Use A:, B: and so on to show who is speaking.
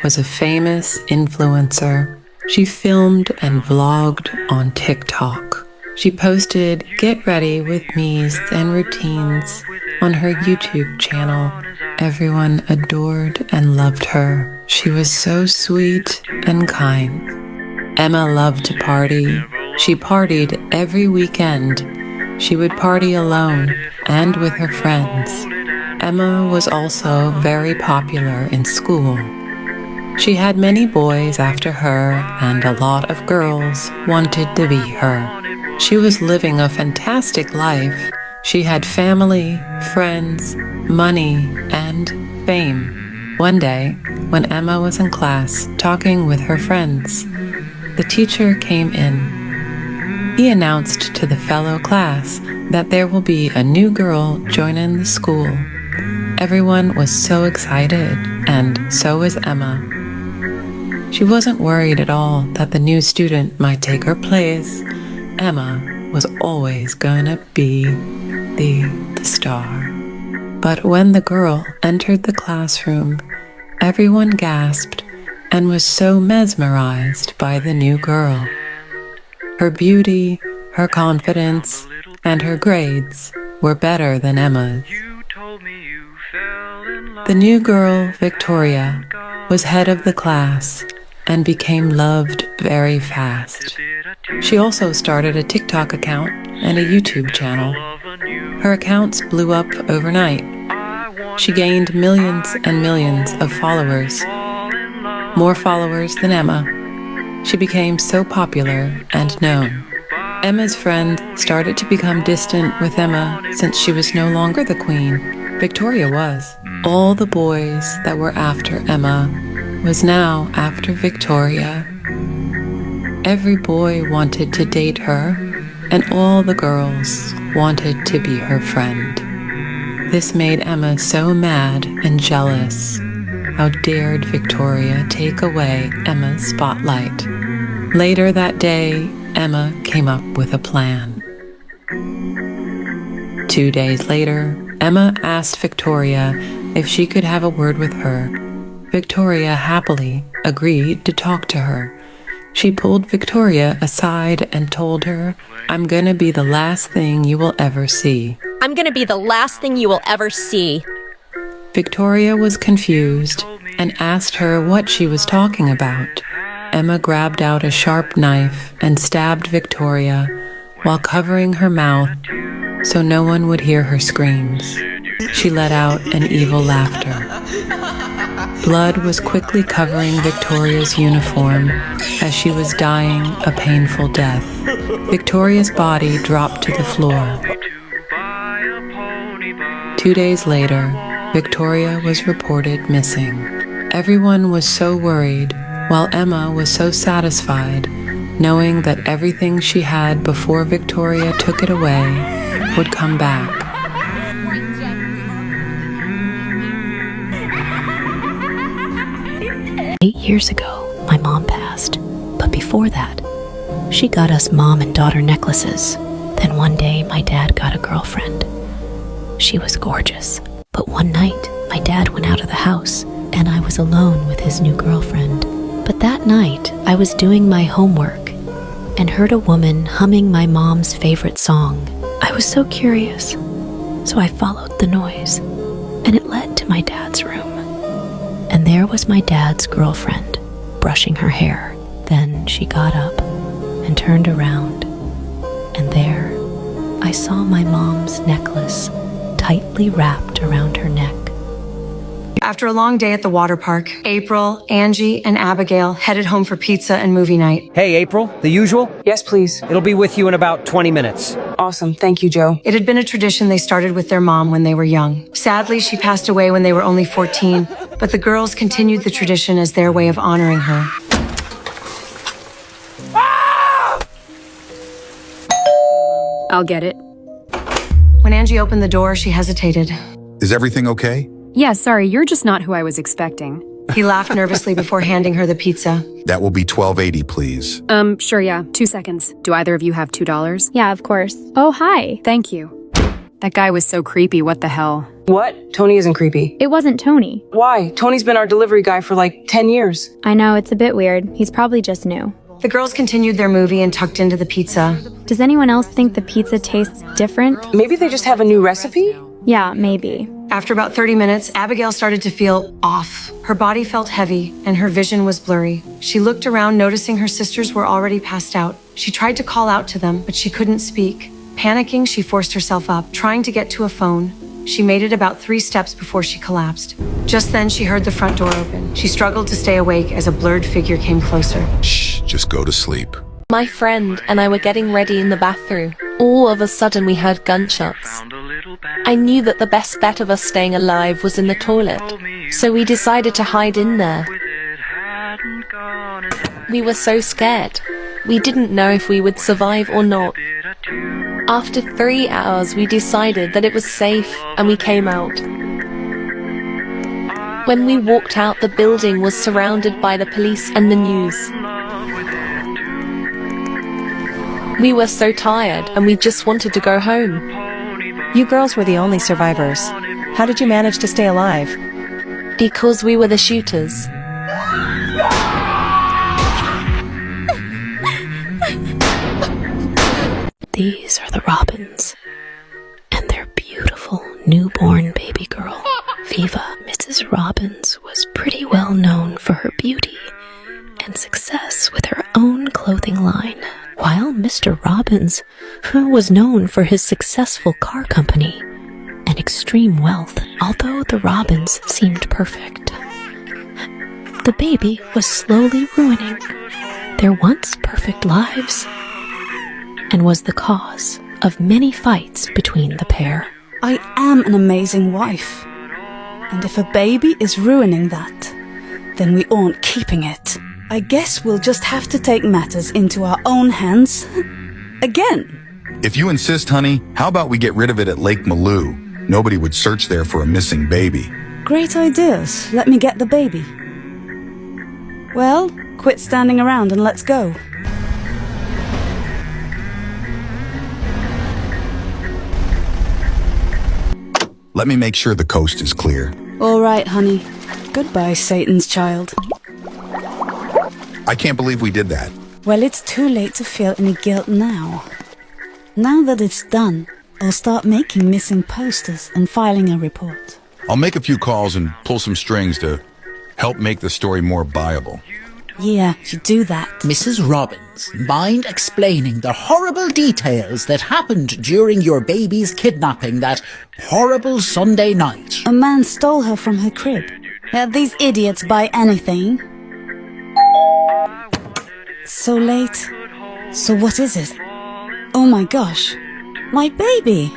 A: was a famous influencer. She filmed and vlogged on TikTok. She posted get ready with me's and routines on her YouTube channel. Everyone adored and loved her. She was so sweet and kind. Emma loved to party. She partied every weekend. She would party alone and with her friends. Emma was also very popular in school. She had many boys after her, and a lot of girls wanted to be her. She was living a fantastic life. She had family, friends, money, and fame. One day, when Emma was in class talking with her friends, the teacher came in. He announced to the fellow class that there will be a new girl joining the school. Everyone was so excited, and so was Emma. She wasn't worried at all that the new student might take her place. Emma was always gonna be the star. But when the girl entered the classroom, everyone gasped and was so mesmerized by the new girl. Her beauty, her confidence, and her grades were better than Emma's. The new girl, Victoria, was head of the class and became loved very fast. She also started a TikTok account and a YouTube channel. Her accounts blew up overnight. She gained millions and millions of followers, more followers than Emma. She became so popular and known. Emma's friends started to become distant with Emma since she was no longer the queen. Victoria was. All the boys that were after Emma was now after Victoria. Every boy wanted to date her, and all the girls wanted to be her friend. This made Emma so mad and jealous. How dared Victoria take away Emma's spotlight? Later that day, Emma came up with a plan. 2 days later, Emma asked Victoria if she could have a word with her. Victoria happily agreed to talk to her. She pulled Victoria aside and told her, "I'm gonna be the last thing you will ever see."
B: I'm gonna be the last thing you will ever see.
A: Victoria was confused and asked her what she was talking about. Emma grabbed out a sharp knife and stabbed Victoria while covering her mouth so no one would hear her screams. She let out an evil laughter. Blood was quickly covering Victoria's uniform as she was dying a painful death. Victoria's body dropped to the floor. 2 days later, Victoria was reported missing. Everyone was so worried, while Emma was so satisfied, knowing that everything she had before Victoria took it away would come back.
C: Eight years ago, my mom passed, but before that, she got us mom and daughter necklaces. Then one day, my dad got a girlfriend. She was gorgeous, but one night, my dad went out of the house, and I was alone with his new girlfriend. But that night, I was doing my homework and heard a woman humming my mom's favorite song. I was so curious, so I followed the noise, and it led to my dad's room. And there was my dad's girlfriend, brushing her hair. Then she got up and turned around, and there I saw my mom's necklace tightly wrapped around her neck.
D: After a long day at the water park, April, Angie, and Abigail headed home for pizza and movie night.
E: Hey, April, the usual?
F: Yes, please.
E: It'll be with you in about 20 minutes.
F: Awesome. Thank you, Joe.
D: It had been a tradition they started with their mom when they were young. Sadly, she passed away when they were only 14, but the girls continued the tradition as their way of honoring her.
G: I'll get it.
D: When Angie opened the door, she hesitated.
H: Is everything okay?
G: Yeah, sorry, you're just not who I was expecting.
D: He laughed nervously before handing her the pizza.
H: That will be $12.80, please.
G: Sure, yeah. 2 seconds. Do either of you have $2?
I: Yeah, of course. Oh, hi.
G: Thank you. That guy was so creepy, what the hell?
F: What? Tony isn't creepy.
I: It wasn't Tony.
F: Why? Tony's been our delivery guy for like 10 years.
I: I know, it's a bit weird. He's probably just new.
D: The girls continued their movie and tucked into the pizza.
I: Does anyone else think the pizza tastes different?
F: Maybe they just have a new recipe?
I: Yeah, maybe.
D: After about 30 minutes, Abigail started to feel off. Her body felt heavy, and her vision was blurry. She looked around, noticing her sisters were already passed out. She tried to call out to them, but she couldn't speak. Panicking, she forced herself up, trying to get to a phone. She made it about 3 steps before she collapsed. Just then, she heard the front door open. She struggled to stay awake as a blurred figure came closer.
H: Shh, just go to sleep.
B: My friend and I were getting ready in the bathroom. All of a sudden we heard gunshots. I knew that the best bet of us staying alive was in the toilet, so we decided to hide in there. We were so scared. We didn't know if we would survive or not. After 3 hours, we decided that it was safe and we came out. When we walked out, the building was surrounded by the police and the news. We were so tired and we just wanted to go home.
J: You girls were the only survivors. How did you manage to stay alive?
B: Because we were the shooters.
C: These are the Robins and their beautiful newborn baby girl, Viva. Mrs. Robbins was pretty well known for her beauty and success with her own clothing line, while Mr. Robbins was known for his successful car company and extreme wealth. Although the Robins seemed perfect, the baby was slowly ruining their once perfect lives and was the cause of many fights between the pair.
K: I am an amazing wife, and if a baby is ruining that, then we aren't keeping it. I guess we'll just have to take matters into our own hands again.
H: If you insist, honey, how about we get rid of it at Lake Malou? Nobody would search there for a missing baby.
K: Great ideas. Let me get the baby. Well, quit standing around and let's go.
H: Let me make sure the coast is clear.
K: All right, honey. Goodbye, Satan's child.
H: I can't believe we did that.
K: Well, it's too late to feel any guilt now. Now that it's done, I'll start making missing posters and filing a report.
H: I'll make a few calls and pull some strings to help make the story more viable.
K: Yeah, you do that.
L: Mrs. Robbins, mind explaining the horrible details that happened during your baby's kidnapping that horrible Sunday night?
K: A man stole her from her crib. These idiots buy anything. So late. So what is it? Oh my gosh. My baby.